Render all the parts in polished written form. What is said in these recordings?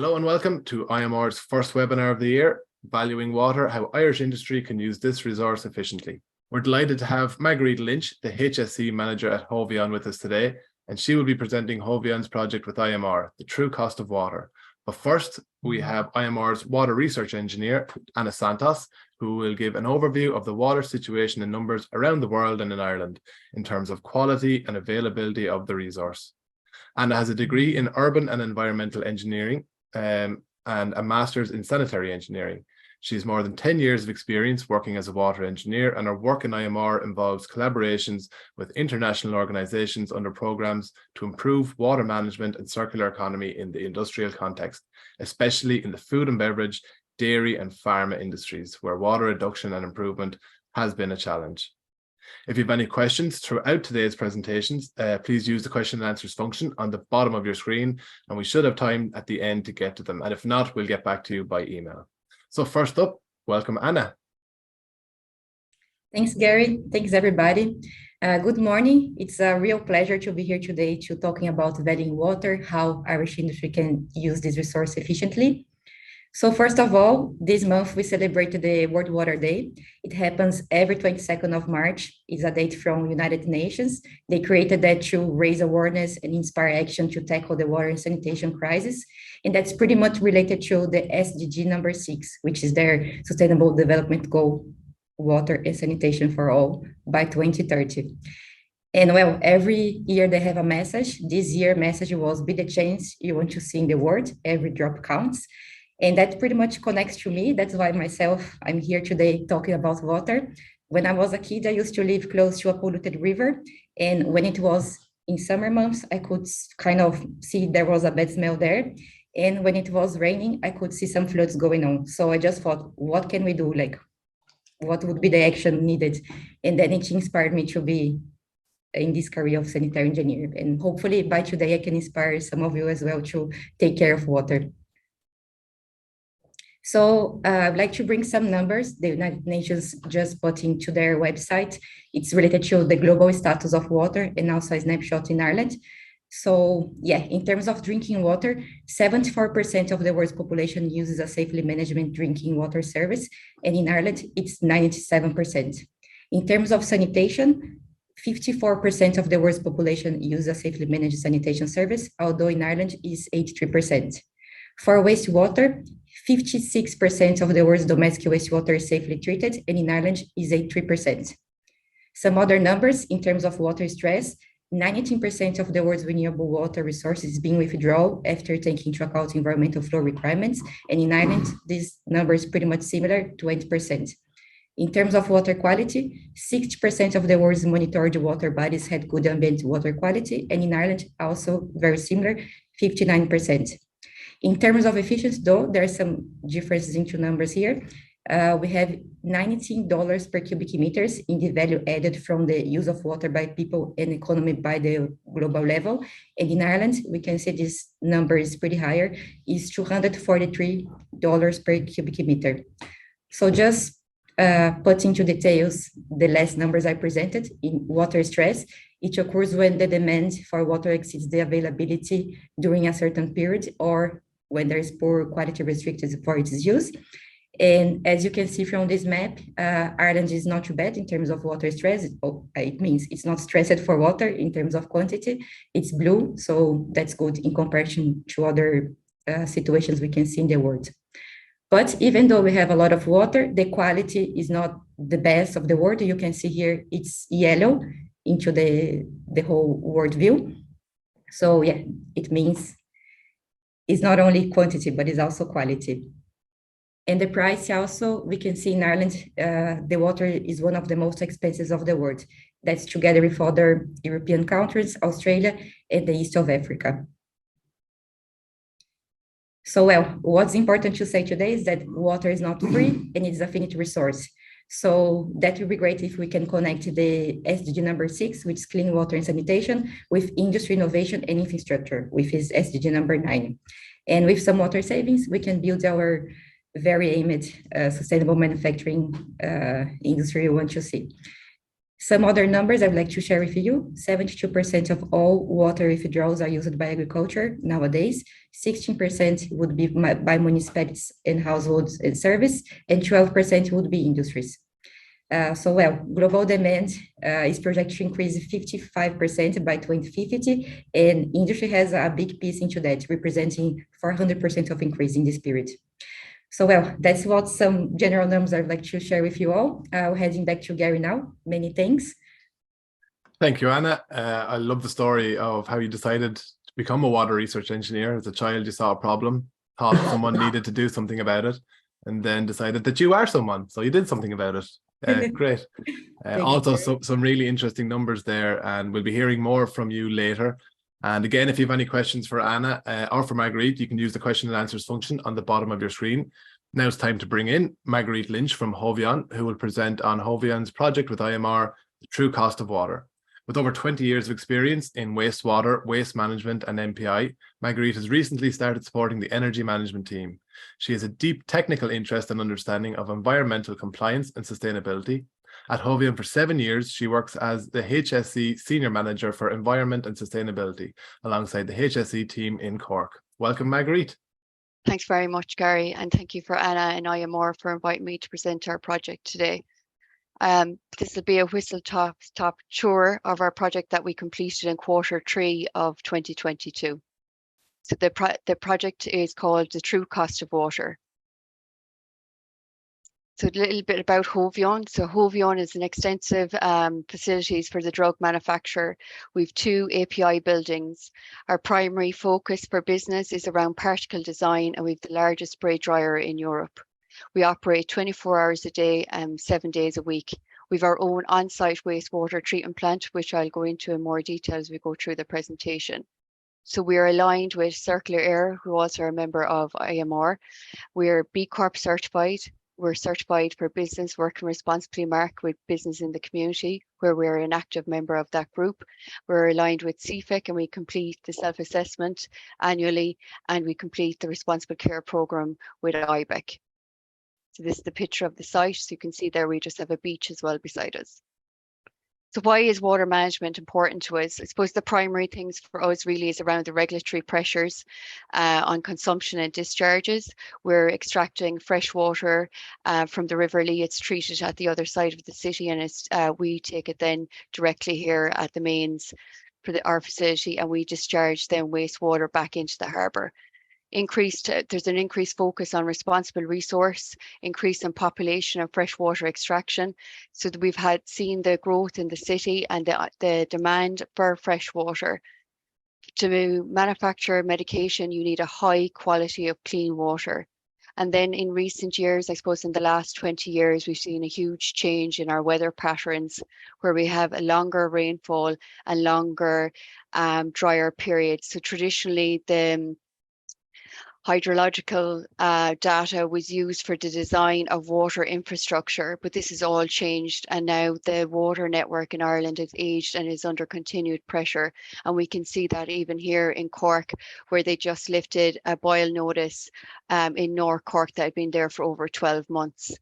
Hello and welcome to IMR's first webinar of the year, Valuing Water, How Irish Industry Can Use This Resource Efficiently. We're delighted to have Marguerite Lynch, the HSE Manager at Hovion with us today, and she will be presenting Hovion's project with IMR, The True Cost of Water. But first, we have IMR's Water Research Engineer, Anna Santos, who will give an overview of the water situation in numbers around the world and in Ireland in terms of quality and availability of the resource. Anna has a degree in Urban and Environmental Engineering and a master's in sanitary engineering. She has more than 10 years of experience working as a water engineer, and her work in IMR involves collaborations with international organizations under programs to improve water management and circular economy in the industrial context, especially in the food and beverage, dairy and pharma industries, where water reduction and improvement has been a challenge. If you have any questions throughout today's presentations, please use the question and answers function on the bottom of your screen, and we should have time at the end to get to them. And if not, we'll get back to you by email. So first up, welcome Anna. Thanks, Gary. Thanks, everybody. Good morning. It's a real pleasure to be here today to talking about valuing water, how Irish industry can use this resource efficiently. So first of all, this month we celebrated the World Water Day. It happens every 22nd of March. It's a date from United Nations. They created that to raise awareness and inspire action to tackle the water and sanitation crisis. And that's pretty much related to the SDG number 6, which is their Sustainable Development Goal, water and sanitation for all by 2030. And well, every year they have a message. This year message was be the change you want to see in the world, every drop counts. And that pretty much connects to me. That's why I'm here today talking about water. When I was a kid, I used to live close to a polluted river. And when it was in summer months, I could kind of see there was a bad smell there. And when it was raining, I could see some floods going on. So I just thought, what can we do? Like, what would be the action needed? And then it inspired me to be in this career of sanitary engineer. And hopefully by today, I can inspire some of you as well to take care of water. So I'd like to bring some numbers the United Nations just put into their website. It's related to the global status of water and also a snapshot in Ireland. So yeah, in terms of drinking water, 74% of the world's population uses a safely managed drinking water service. And in Ireland, it's 97%. In terms of sanitation, 54% of the world's population uses a safely managed sanitation service, although in Ireland is 83%. For wastewater, 56% of the world's domestic wastewater is safely treated, and in Ireland is 83%. Some other numbers in terms of water stress, 19% of the world's renewable water resources is being withdrawn after taking into account environmental flow requirements, and in Ireland, this number is pretty much similar, 20%. In terms of water quality, 60% of the world's monitored water bodies had good ambient water quality, and in Ireland, also very similar, 59%. In terms of efficiency, though, there are some differences into numbers here. We have $19 per cubic meters in the value added from the use of water by people and economy by the global level. And in Ireland, we can see this number is pretty higher, is $243 per cubic meter. So just put into details the last numbers I presented in water stress. It occurs when the demand for water exceeds the availability during a certain period or when there is poor quality restricted for its use. And as you can see from this map, Ireland is not too bad in terms of water stress. It means it's not stressed for water in terms of quantity. It's blue, so that's good in comparison to other situations we can see in the world. But even though we have a lot of water, the quality is not the best of the world. You can see here it's yellow into the whole world view. So yeah, it means it's not only quantity, but it's also quality. And the price also, we can see in Ireland, the water is one of the most expensive of the world. That's together with other European countries, Australia, and the east of Africa. So well, what's important to say today is that water is not free and it's a finite resource. So that would be great if we can connect the SDG number 6, which is clean water and sanitation, with industry innovation and infrastructure, which is SDG number 9. And with some water savings, we can build our very aimed sustainable manufacturing industry we want to see. Some other numbers I'd like to share with you. 72% of all water withdrawals are used by agriculture nowadays. 16% would be by municipalities and households and service, and 12% would be industries. Global demand is projected to increase 55% by 2050, and industry has a big piece into that, representing 400% of increase in this period. That's what some general numbers I'd like to share with you all. Heading back to Gary now. Many thanks. Thank you, Anna. I love the story of how you decided to become a water research engineer. As a child, you saw a problem, thought someone needed to do something about it, and then decided that you are someone, so you did something about it. Great. Also, some really interesting numbers there, and we'll be hearing more from you later. And again, if you have any questions for Anna or for Marguerite, you can use the question and answers function on the bottom of your screen. Now it's time to bring in Marguerite Lynch from Hovion, who will present on Hovion's project with IMR, The True Cost of Water. With over 20 years of experience in wastewater, waste management, and MPI, Marguerite has recently started supporting the energy management team. She has a deep technical interest and understanding of environmental compliance and sustainability. At Hovion for 7 years, she works as the HSE Senior Manager for Environment and Sustainability, alongside the HSE team in Cork. Welcome, Marguerite. Thanks very much, Gary, and thank you for Anna and IMR for inviting me to present our project today. This will be a whistle-stop tour of our project that we completed in Q3 of 2022. So the project is called The True Cost of Water. So a little bit about Hovion. So Hovion is an extensive facilities for the drug manufacturer. We've 2 API buildings. Our primary focus for business is around particle design, and we've the largest spray dryer in Europe. We operate 24 hours a day and 7 days a week. We've our own on-site wastewater treatment plant, which I'll go into in more detail as we go through the presentation. So we are aligned with Circular Air, who also are a member of IMR. We're B Corp certified. We're certified for business working responsibly mark with business in the community, where we're an active member of that group. We're aligned with CFIC, and we complete the self-assessment annually, and we complete the responsible care program with IBEC. So this is the picture of the site. So you can see there we just have a beach as well beside us. So why is water management important to us? I suppose the primary things for us really is around the regulatory pressures on consumption and discharges. We're extracting fresh water from the River Lee. It's treated at the other side of the city, and we take it then directly here at the mains for our facility, and we discharge then wastewater back into the harbour. There's an increased focus on responsible resource, increase in population and freshwater extraction. So that we've seen the growth in the city and the demand for fresh water. To manufacture medication, you need a high quality of clean water. And then in recent years, I suppose in the last 20 years, we've seen a huge change in our weather patterns, where we have a longer rainfall and longer drier periods. So traditionally, the hydrological data was used for the design of water infrastructure, but this has all changed, and now the water network in Ireland is aged and is under continued pressure. And we can see that even here in Cork, where they just lifted a boil notice in North Cork that had been there for over 12 months.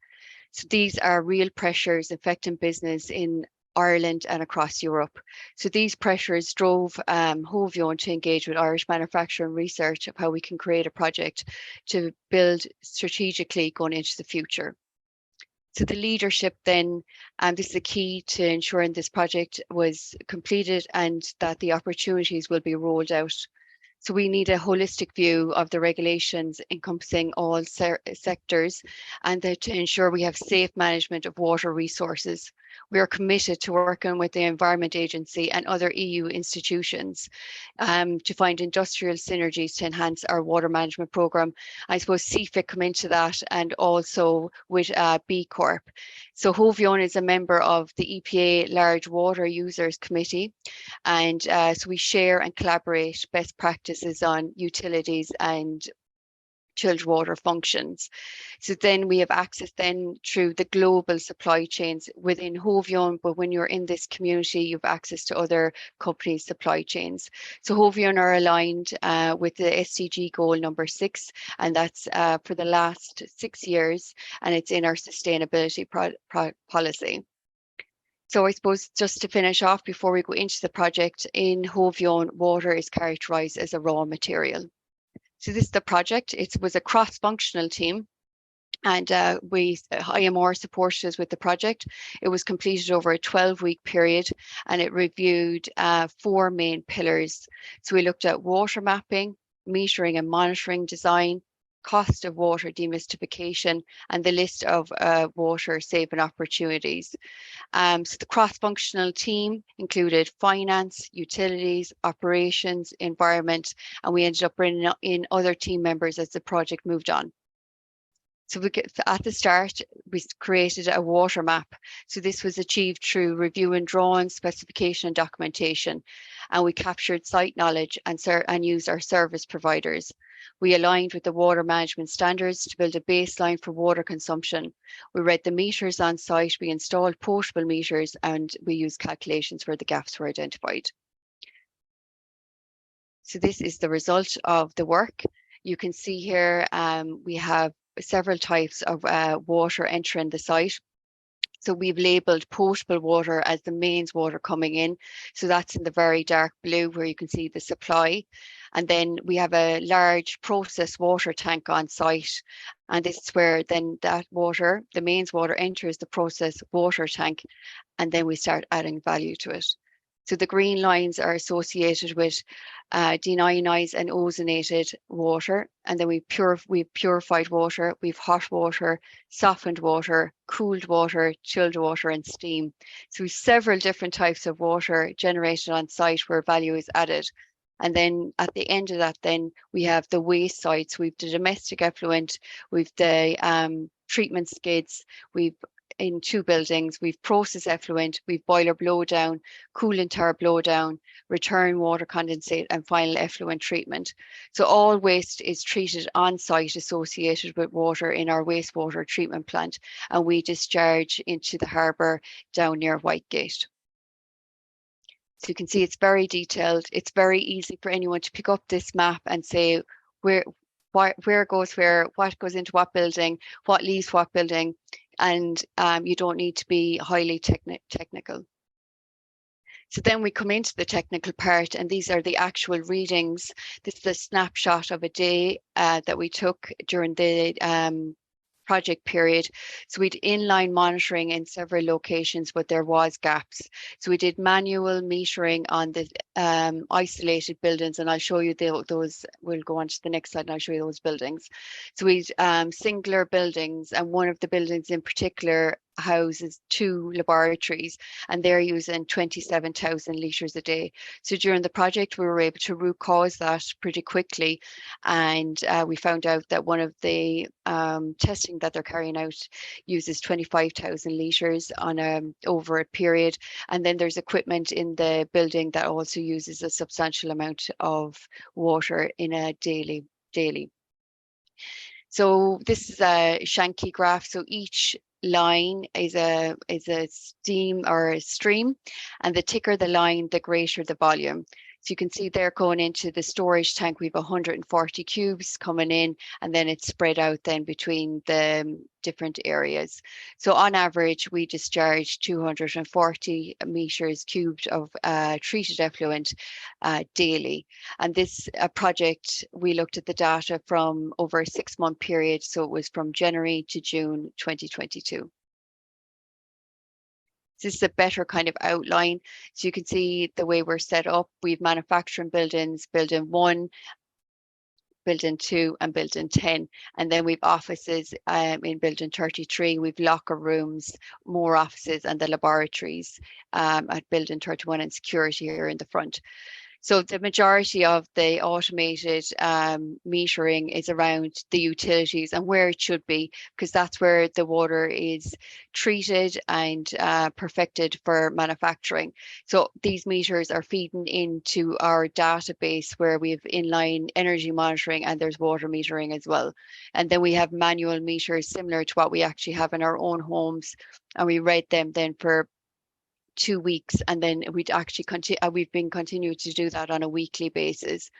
So these are real pressures affecting business in Ireland and across Europe. So these pressures drove Hovion to engage with Irish manufacturing research of how we can create a project to build strategically going into the future. So the leadership then, this is the key to ensuring this project was completed and that the opportunities will be rolled out. So we need a holistic view of the regulations encompassing all sectors, and to ensure we have safe management of water resources. We are committed to working with the Environment Agency and other EU institutions to find industrial synergies to enhance our water management programme. I suppose CFIC come into that, and also with B Corp. So Hovion is a member of the EPA Large Water Users Committee, and so we share and collaborate best practices on utilities and chilled water functions. So then we have access then through the global supply chains within Hovion, but when you're in this community, you have access to other companies' supply chains. So Hovion are aligned with the SDG goal number 6, and that's for the last 6 years, and it's in our sustainability policy. So I suppose just to finish off before we go into the project, in Hovion, water is characterized as a raw material. So this is the project. It was a cross-functional team, and IMR supported us with the project. It was completed over a 12-week period, and it reviewed 4 main pillars. So we looked at water mapping, metering and monitoring design, cost of water demystification, and the list of water saving opportunities. So the cross-functional team included finance, utilities, operations, environment, and we ended up bringing in other team members as the project moved on. So at the start, we created a water map. So this was achieved through reviewing drawings, specification and documentation. And we captured site knowledge and used our service providers. We aligned with the water management standards to build a baseline for water consumption. We read the meters on site, we installed portable meters, and we used calculations where the gaps were identified. So this is the result of the work. You can see here we have several types of water entering the site. So we've labelled potable water as the mains water coming in. So that's in the very dark blue where you can see the supply. And then we have a large process water tank on site. And this is where then that water, the mains water, enters the process water tank. And then we start adding value to it. So the green lines are associated with deionized and ozonated water. And then we've purified water, we've hot water, softened water, cooled water, chilled water, and steam. So we've several different types of water generated on site where value is added. And then at the end of that, then we have the waste sites. We've the domestic effluent, we've the treatment skids, we've in 2 buildings, we've process effluent, we've boiler blowdown, coolant tower blowdown, return water condensate, and final effluent treatment. So all waste is treated on site associated with water in our wastewater treatment plant, and we discharge into the harbour down near Whitegate. So you can see it's very detailed. It's very easy for anyone to pick up this map and say where goes where, what goes into what building, what leaves what building, and you don't need to be highly technical. So then we come into the technical part, and these are the actual readings. This is a snapshot of a day that we took during the project period. So we did inline monitoring in several locations, but there was gaps. So we did manual metering on the isolated buildings, and I'll show you those. We'll go on to the next slide and I'll show you those buildings. So we singular buildings, and one of the buildings in particular houses 2 laboratories, and they're using 27,000 litres a day. So during the project, we were able to root cause that pretty quickly, and we found out that one of the testing that they're carrying out uses 25,000 litres on over a period, and then there's equipment in the building that also uses a substantial amount of water in a daily. So this is a Sankey graph. So each line is a steam or a stream, and the thicker the line, the greater the volume. So you can see there going into the storage tank, we have 140 cubes coming in, and then it's spread out then between the different areas. So on average, we discharge 240 meters cubed of treated effluent daily. And this project, we looked at the data from over a 6-month period. So it was from January to June 2022. This is a better kind of outline. So you can see the way we're set up. We've manufacturing buildings, building 1, building 2, and building 10. And then we've offices in building 33. We've locker rooms, more offices, and the laboratories at building 31, and security here in the front. So the majority of the automated metering is around the utilities and where it should be, because that's where the water is treated and perfected for manufacturing. So these meters are feeding into our database where we have inline energy monitoring, and there's water metering as well. And then we have manual meters similar to what we actually have in our own homes, and we rate them then for 2 weeks, and then we'd actually we've been continuing to do that on a weekly basis.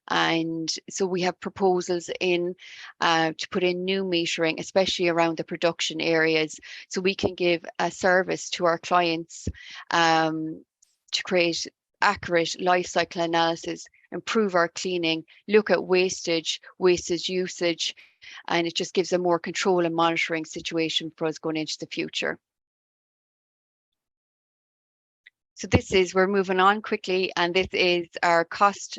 And so we have proposals in to put in new metering, especially around the production areas, so we can give a service to our clients to create accurate life cycle analysis, improve our cleaning, look at wastage usage, and it just gives a more control and monitoring situation for us going into the future. So we're moving on quickly, and this is our cost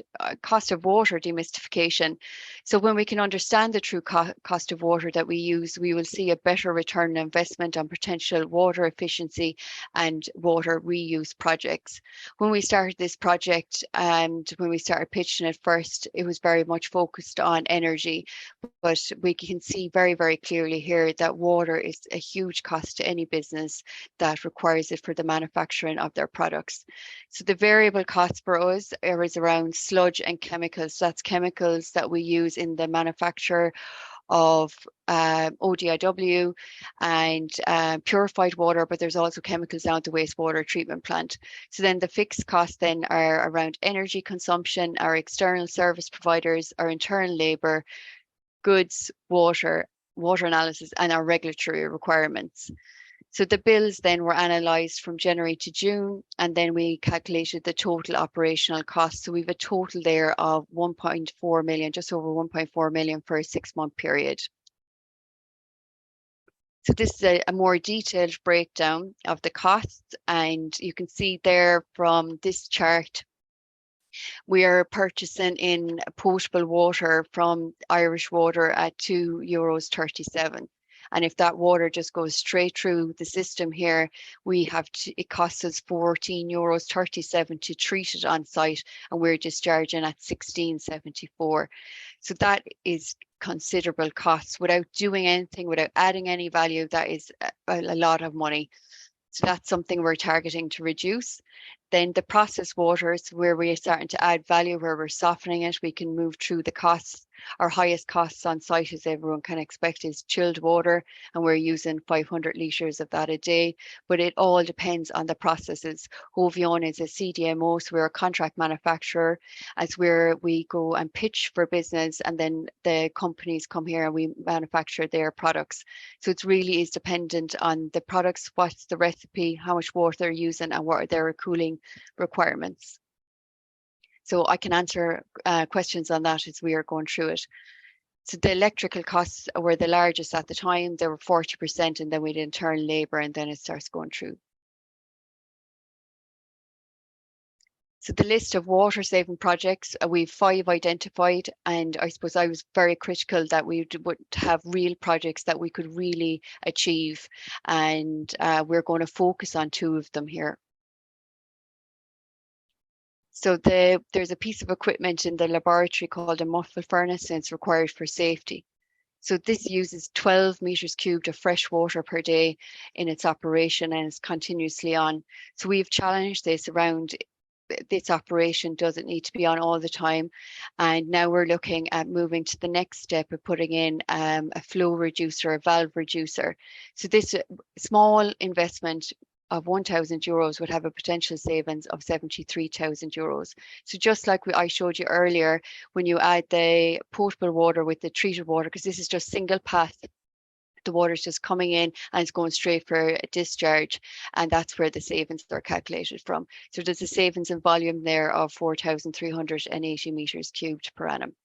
of water demystification. So when we can understand the true cost of water that we use, we will see a better return on investment on potential water efficiency and water reuse projects. When we started this project and when we started pitching it first, it was very much focused on energy, but we can see very, very clearly here that water is a huge cost to any business that requires it for the manufacturing of their products. So the variable costs for us is around sludge and chemicals. That's chemicals that we use in the manufacture of ODIW and purified water, but there's also chemicals down at the wastewater treatment plant. So then the fixed costs then are around energy consumption, our external service providers, our internal labour, goods, water analysis, and our regulatory requirements. So the bills then were analysed from January to June, and then we calculated the total operational cost. So we have a total there of 1.4 million, just over 1.4 million for a 6-month period. So this is a more detailed breakdown of the costs, and you can see there from this chart, we are purchasing in potable water from Irish Water at €2.37. And if that water just goes straight through the system here, it costs us €14.37 to treat it on site, and we're discharging at €16.74. So that is considerable costs without doing anything, without adding any value. That is a lot of money. So that's something we're targeting to reduce. Then the processed waters, where we're starting to add value, where we're softening it, we can move through the costs. Our highest costs on site, as everyone can expect, is chilled water, and we're using 500 litres of that a day. But it all depends on the processes. Hovion is a CDMO, so we're a contract manufacturer, as we go and pitch for business, and then the companies come here and we manufacture their products. So it really is dependent on the products, what's the recipe, how much water they're using, and what are their cooling requirements. So I can answer questions on that as we are going through it. So the electrical costs were the largest at the time. They were 40%, and then we had internal labour, and then it starts going through. So the list of water saving projects, we've 5 identified, and I suppose I was very critical that we would have real projects that we could really achieve, and we're going to focus on 2 of them here. So there's a piece of equipment in the laboratory called a muffle furnace, and it's required for safety. So this uses 12 meters cubed of fresh water per day in its operation, and it's continuously on. So we've challenged this around this operation doesn't need to be on all the time. And now we're looking at moving to the next step of putting in a flow reducer, a valve reducer. So this small investment of €1,000 would have a potential savings of €73,000. So just like I showed you earlier, when you add the potable water with the treated water, because this is just single path, the water is just coming in and it's going straight for a discharge, and that's where the savings are calculated from. So there's a savings in volume there of 4,380 meters cubed per annum.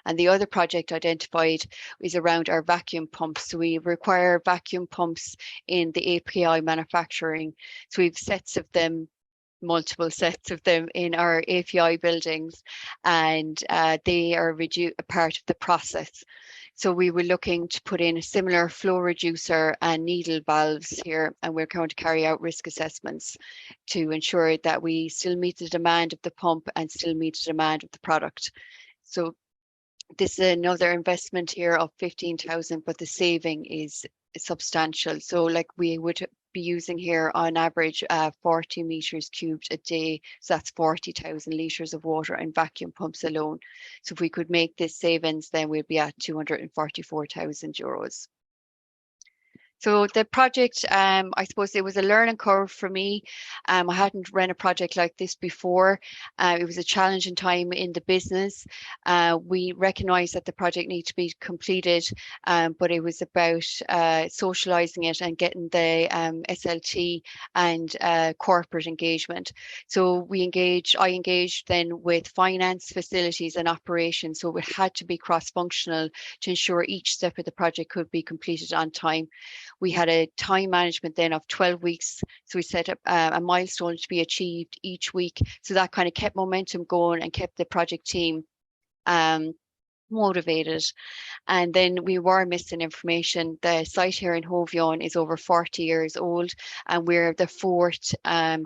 And the other project identified is around our vacuum pumps. So we require vacuum pumps in the API manufacturing. So we have sets of them, multiple sets of them in our API buildings, and they are a part of the process. So we were looking to put in a similar flow reducer and needle valves here, and we're going to carry out risk assessments to ensure that we still meet the demand of the pump and still meet the demand of the product. So this is another investment here of 15,000, but the saving is substantial. So like we would be using here on average 40 meters cubed a day. So that's 40,000 litres of water in vacuum pumps alone. So if we could make this savings, then we'd be at €244,000. So the project, I suppose it was a learning curve for me. I hadn't run a project like this before. It was a challenging time in the business. We recognised that the project needed to be completed, but it was about socialising it and getting the SLT and corporate engagement. So I engaged then with finance, facilities and operations. So it had to be cross-functional to ensure each step of the project could be completed on time. We had a time management then of 12 weeks. So we set up a milestone to be achieved each week. So that kind of kept momentum going and kept the project team motivated. And then we were missing information. The site here in Hovion is over 40 years old and we're the fourth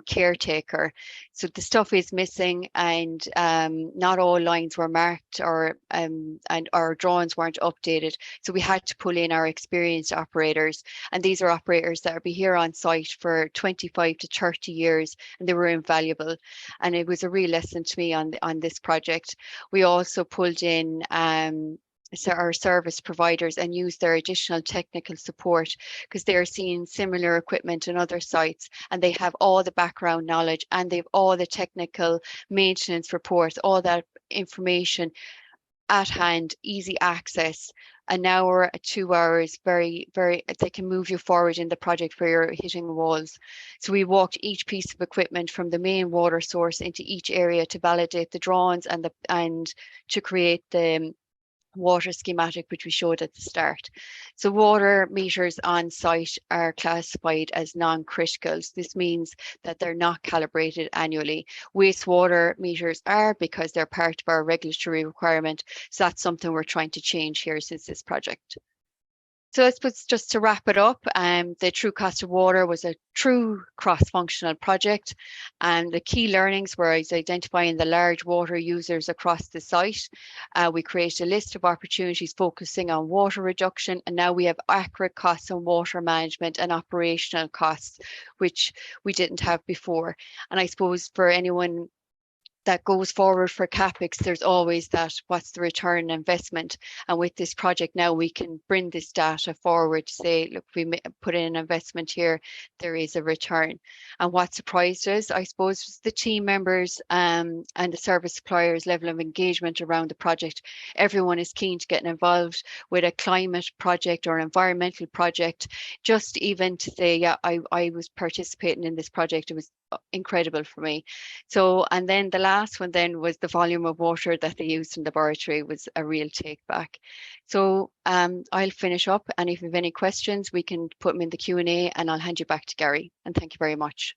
caretaker. So the stuff is missing and not all lines were marked or and our drawings weren't updated. So we had to pull in our experienced operators, and these are operators that will be here on site for 25 to 30 years, and they were invaluable. And it was a real lesson to me on this project. We also pulled in our service providers and use their additional technical support because they're seeing similar equipment in other sites and they have all the background knowledge and they've all the technical maintenance reports, all that information at hand, easy access, an hour, 2 hours, very, they can move you forward in the project where you're hitting walls. So we walked each piece of equipment from the main water source into each area to validate the drawings and to create the water schematic, which we showed at the start. So water meters on site are classified as non-critical. This means that they're not calibrated annually. Wastewater meters are, because they're part of our regulatory requirement. So that's something we're trying to change here since this project. So I suppose just to wrap it up, the True Cost of Water was a true cross-functional project. And the key learnings were identifying the large water users across the site. We created a list of opportunities focusing on water reduction. And now we have accurate costs on water management and operational costs, which we didn't have before. And I suppose for anyone that goes forward for CapEx, there's always that, what's the return on investment? And with this project now, we can bring this data forward to say, look, we put in an investment here, there is a return. And what surprised us, I suppose, was the team members and the service suppliers' level of engagement around the project. Everyone is keen to get involved with a climate project or environmental project, just even to say, yeah, I was participating in this project. It was incredible for me. So, and then the last one then was the volume of water that they used in the laboratory was a real take back. So I'll finish up, and if you have any questions, we can put them in the Q&A and I'll hand you back to Gary. And thank you very much.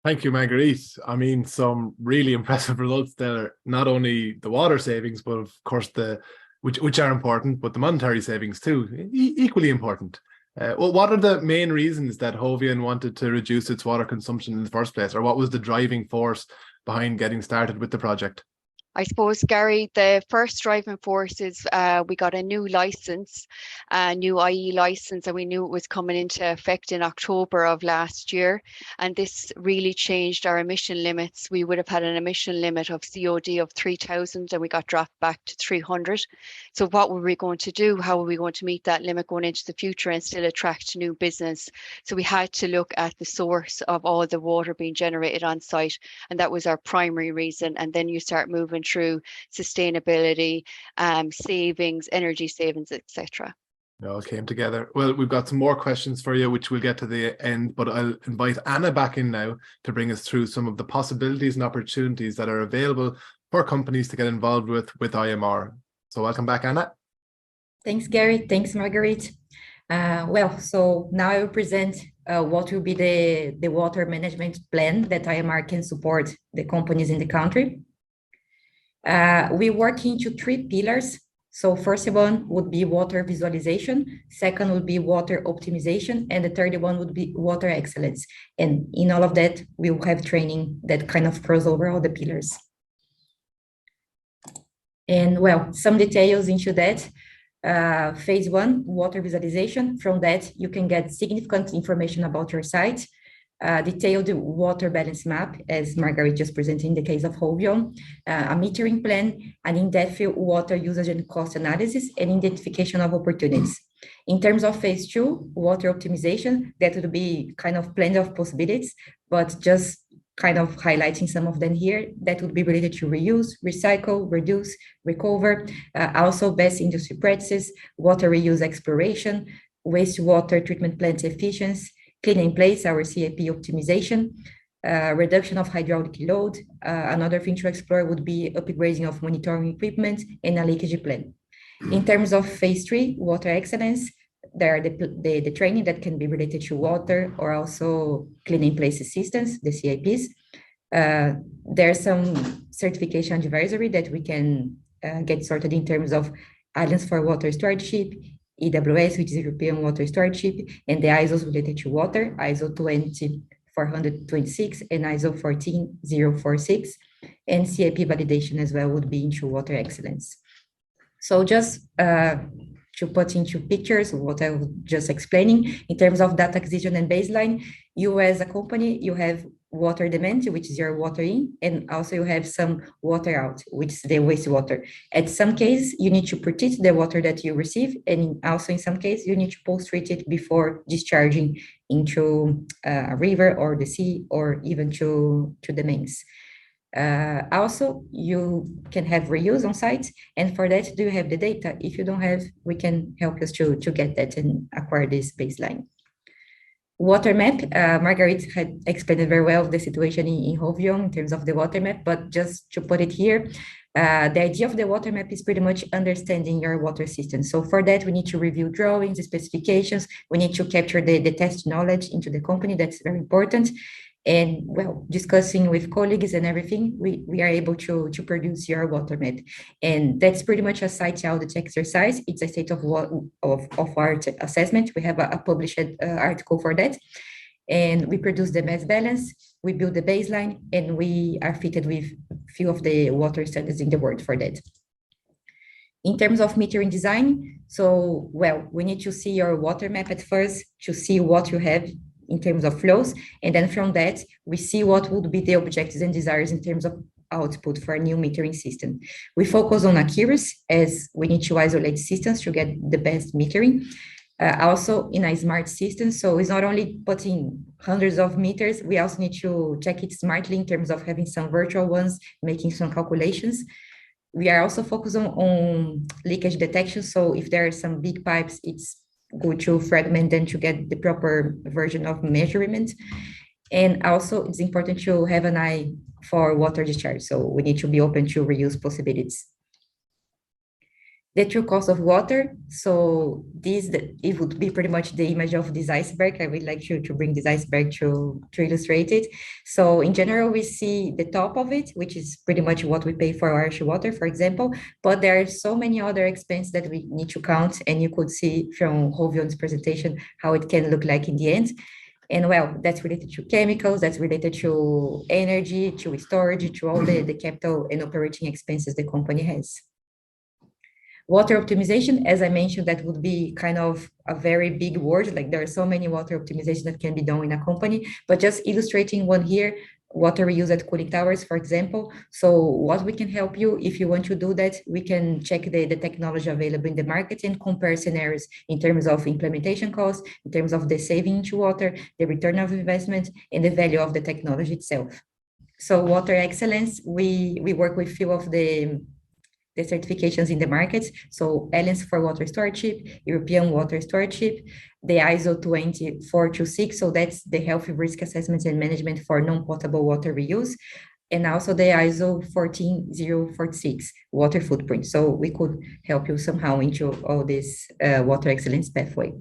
Thank you, Marguerite. I mean, some really impressive results there. Not only the water savings, but of course which are important, but the monetary savings too, equally important. Well, what are the main reasons that Hovion wanted to reduce its water consumption in the first place, or what was the driving force behind getting started with the project? I suppose, Gary, the first driving force is we got a new license, a new IE license, and we knew it was coming into effect in October of last year. And this really changed our emission limits. We would have had an emission limit of COD of 3,000 and we got dropped back to 300. So what were we going to do? How were we going to meet that limit going into the future and still attract new business? So we had to look at the source of all the water being generated on site. And that was our primary reason. And then you start moving through sustainability, savings, energy savings, etc. It all came together. Well, we've got some more questions for you, which we'll get to the end, but I'll invite Anna back in now to bring us through some of the possibilities and opportunities that are available for companies to get involved with IMR. So welcome back, Anna. Thanks, Gary. Thanks, Marguerite. So now I will present what will be the water management plan that IMR can support the companies in the country. We work into 3 pillars. So first one would be water visualization, second would be water optimization, and the third one would be water excellence. And in all of that, we will have training that kind of cross over all the pillars. And well, some details into that. Phase 1, water visualization. From that, you can get significant information about your site. Detailed water balance map, as Marguerite just presented in the case of Hovion, a metering plan, an in-depth water usage and cost analysis, and identification of opportunities. In terms of phase 2, water optimization, that would be kind of plenty of possibilities, but just kind of highlighting some of them here, that would be related to reuse, recycle, reduce, recover, also best industry practices, water reuse exploration, wastewater treatment plant efficiency, clean in place, our CAP optimization, reduction of hydraulic load. Another thing to explore would be upgrading of monitoring equipment and a leakage plan. In terms of phase 3, water excellence, there are the training that can be related to water or also clean in place assistance, the CIPs. There's some certification advisory that we can get sorted in terms of Alliance for Water Stewardship, EWS, which is European Water Stewardship, and the ISOs related to water, ISO 20426 and ISO 14046, and CIP validation as well would be into water excellence. So just to put into pictures what I was just explaining, in terms of data acquisition and baseline, you as a company, you have water demand, which is your water in, and also you have some water out, which is the wastewater. At some case, you need to protect the water that you receive, and also in some case, you need to post-treat it before discharging into a river or the sea or even to the mains. Also, you can have reuse on site, and for that, do you have the data? If you don't have, we can help us to get that and acquire this baseline. Water map, Marguerite had explained very well the situation in Rouvion in terms of the water map, but just to put it here, the idea of the water map is pretty much understanding your water system. So for that, we need to review drawings, the specifications, we need to capture the test knowledge into the company, that's very important. And well, discussing with colleagues and everything, we are able to produce your water map. And that's pretty much a site audit exercise. It's a state of art assessment. We have a published article for that. And we produce the mass balance, we build the baseline, and we are fitted with a few of the water standards in the world for that. In terms of metering design, so, well, we need to see your water map at first to see what you have in terms of flows, and then from that, we see what would be the objectives and desires in terms of output for a new metering system. We focus on accuracy as we need to isolate systems to get the best metering. Also in a smart system, so it's not only putting hundreds of meters, we also need to check it smartly in terms of having some virtual ones, making some calculations. We are also focused on leakage detection, so if there are some big pipes, it's good to fragment them to get the proper version of measurement. And also it's important to have an eye for water discharge. So we need to be open to reuse possibilities. The true cost of water. So it would be pretty much the image of this iceberg. I would like to bring this iceberg to illustrate it. So in general, we see the top of it, which is pretty much what we pay for our water, for example, but there are so many other expenses that we need to count, and you could see from Rouvion's presentation how it can look like in the end. And well, that's related to chemicals, that's related to energy, to storage, to all the capital and operating expenses the company has. Water optimization, as I mentioned, that would be kind of a very big word, like there are so many water optimization that can be done in a company, but just illustrating one here, water reuse at cooling towers, for example. So what we can help you, if you want to do that, we can check the technology available in the market and compare scenarios in terms of implementation costs, in terms of the saving into water, the return of investment, and the value of the technology itself. So water excellence, we work with few of the certifications in the markets. So Alliance for Water Stewardship, European Water Stewardship, the ISO 20426, so that's the health risk assessment and management for non-potable water reuse, and also the ISO 14046, water footprint. So we could help you somehow into all this water excellence pathway.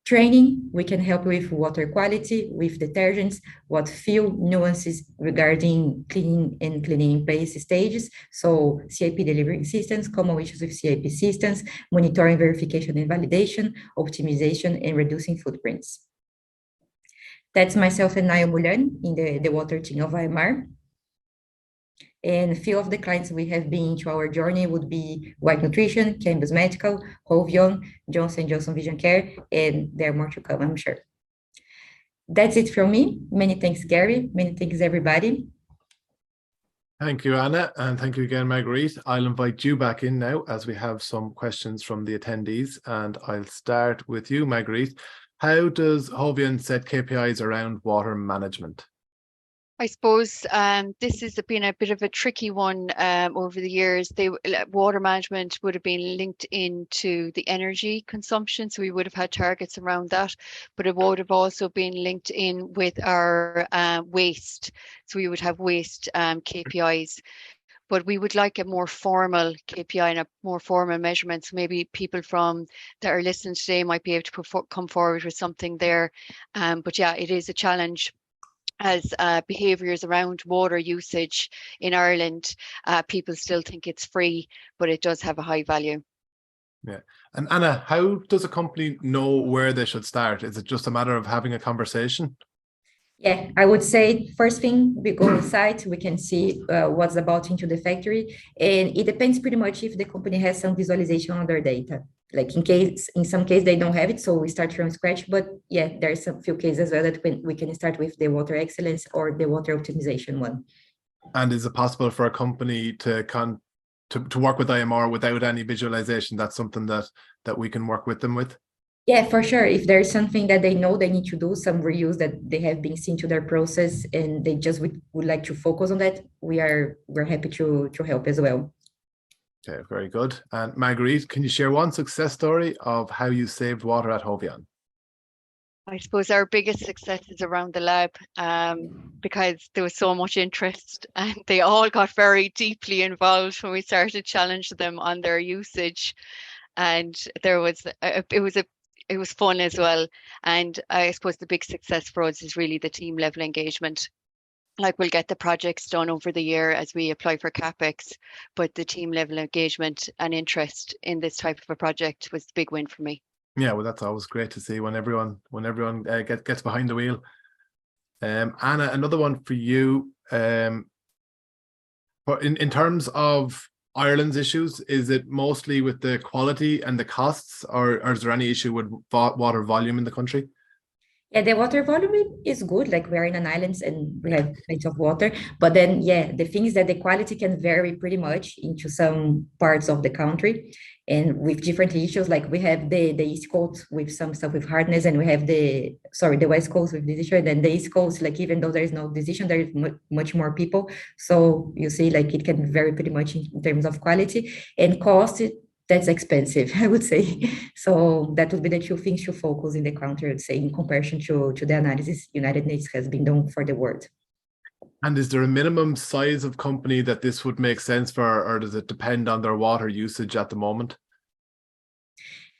Training, we can help with water quality, with detergents, what few nuances regarding cleaning and cleaning in place stages. So CIP delivering systems, common issues with CIP systems, monitoring, verification and validation, optimization, and reducing footprints. That's myself and Nayo Mulan in the water team of IMR. And a few of the clients we have been to our journey would be White Nutrition, Campbell's Medical, Rouvion, Johnson & Johnson Vision Care, and there are more to come, I'm sure. That's it from me. Many thanks, Gary. Many thanks, everybody. Thank you, Anna, and thank you again, Marguerite. I'll invite you back in now as we have some questions from the attendees, and I'll start with you, Marguerite. How does Hovian set KPIs around water management? I suppose this has been a bit of a tricky one over the years. Water management would have been linked into the energy consumption, so we would have had targets around that, but it would have also been linked in with our waste. So we would have waste KPIs, but we would like a more formal KPI and a more formal measurement. So maybe people that are listening today might be able to come forward with something there. But yeah, it is a challenge, as behaviours around water usage in Ireland, people still think it's free, but it does have a high value. Yeah. And Anna, how does a company know where they should start? Is it just a matter of having a conversation? Yeah, I would say first thing, we go inside, we can see what's about into the factory, and it depends pretty much if the company has some visualization on their data. Like in some case they don't have it, so we start from scratch. But yeah, there's a few cases as well that we can start with the water excellence or the water optimization one. And is it possible for a company to work with IMR without any visualization? That's something that we can work with them with. Yeah, for sure. If there's something that they know they need to do, some reuse that they have been seen to their process, and they just would like to focus on that, we're happy to help as well. Okay, very good. And Marguerite, can you share one success story of how you saved water at Hovian? I suppose our biggest success is around the lab, because there was so much interest and they all got very deeply involved when we started challenging them on their usage. And it was fun as well. And I suppose the big success for us is really the team level engagement. Like, we'll get the projects done over the year as we apply for CapEx, but the team level engagement and interest in this type of a project was the big win for me. Yeah, well, that's always great to see when everyone gets behind the wheel. Anna, another one for you. But in terms of Ireland's issues, is it mostly with the quality and the costs, or is there any issue with water volume in the country? Yeah, the water volume is good. Like, we're in an island and we have plenty of water. But then, yeah, the thing is that the quality can vary pretty much into some parts of the country, and with different issues. Like, we have the East Coast with some stuff with hardness, and we have the West Coast with decision. And then the East Coast, like, even though there is no decision, there is much more people. So you see, like, it can vary pretty much in terms of quality and cost. That's expensive, I would say. So that would be the two things to focus in the country, I would say, in comparison to the analysis United Nations has been done for the world. And is there a minimum size of company that this would make sense for, or does it depend on their water usage at the moment?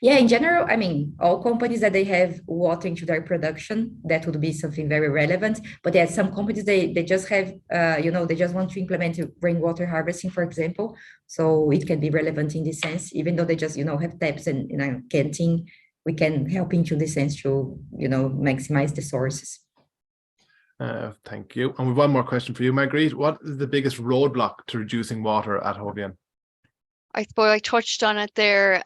Yeah, in general, I mean, all companies that they have water into their production, that would be something very relevant. But yeah, some companies, they just have, they just want to implement rainwater harvesting, for example. So it can be relevant in this sense, even though they just, have taps and, canteen, we can help into this sense to, maximize the sources. Thank you. And we've one more question for you, Marguerite. What is the biggest roadblock to reducing water at Hovian? I suppose I touched on it there.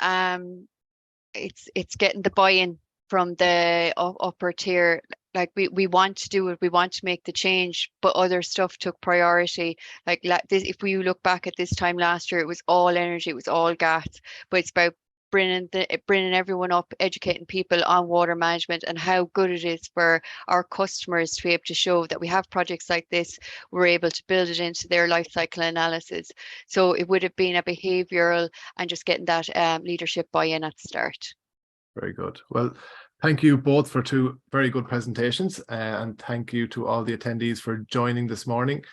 It's getting the buy-in from the upper tier. Like, we want to do it, we want to make the change, but other stuff took priority. Like this, if we look back at this time last year, it was all energy, it was all gas, but it's about bringing everyone up, educating people on water management and how good it is for our customers to be able to show that we have projects like this, we're able to build it into their life cycle analysis. So it would have been a behavioural and just getting that leadership buy-in at the start. Very good. Well, thank you both for two very good presentations, and thank you to all the attendees for joining this morning.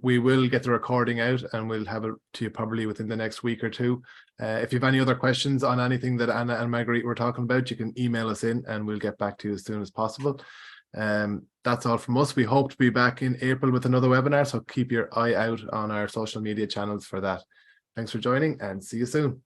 We will get the recording out and we'll have it to you probably within the next week or two. If you have any other questions on anything that Anna and Marguerite were talking about, you can email us in and we'll get back to you as soon as possible. That's all from us. We hope to be back in April with another webinar, so keep your eye out on our social media channels for that. Thanks for joining and see you soon.